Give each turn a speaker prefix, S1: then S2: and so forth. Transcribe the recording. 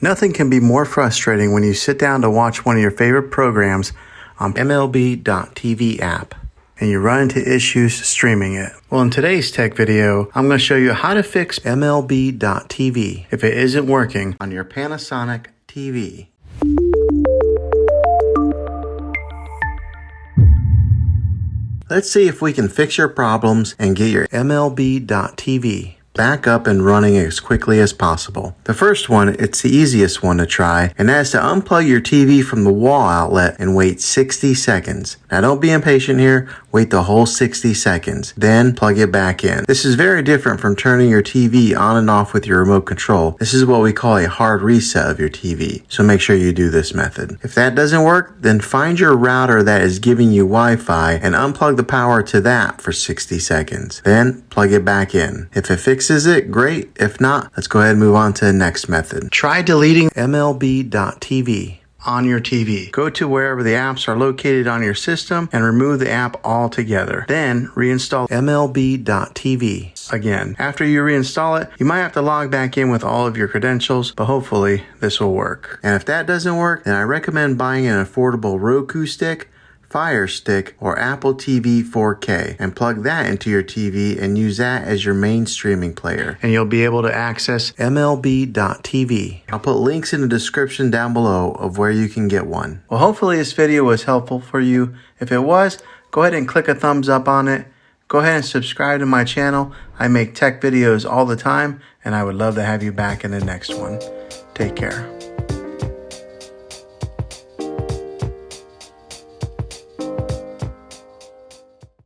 S1: Nothing can be more frustrating when you sit down to watch one of your favorite programs on MLB.TV app and you run into issues streaming it. Well, in today's tech video, I'm going to show you how to fix MLB.TV if it isn't working on your Panasonic TV. Let's see if we can fix your problems and get your MLB.TV back up and running as quickly as possible. The first one, it's the easiest one to try, and that is to unplug your TV from the wall outlet and wait 60 seconds. Now don't be impatient here, wait the whole 60 seconds, then plug it back in. This is very different from turning your TV on and off with your remote control. This is what we call a hard reset of your TV, so make sure you do this method. If that doesn't work, then find your router that is giving you Wi-Fi and unplug the power to that for 60 seconds. Then plug it back in. If it fixes it, great. If not, let's go ahead and move on to the next method. Try deleting MLB.TV on your TV. Go to wherever the apps are located on your system and remove the app altogether. Then reinstall MLB.TV again. After you reinstall it, you might have to log back in with all of your credentials, but hopefully this will work. And if that doesn't work, then I recommend buying an affordable Roku stick, Fire Stick, or Apple TV 4K and plug that into your TV and use that as your main streaming player. And you'll be able to access MLB.TV. I'll put links in the description down below of where you can get one. Well, hopefully this video was helpful for you. If it was, go ahead and click a thumbs up on it. Go ahead and subscribe to my channel. I make tech videos all the time, and I would love to have you back in the next one. Take care.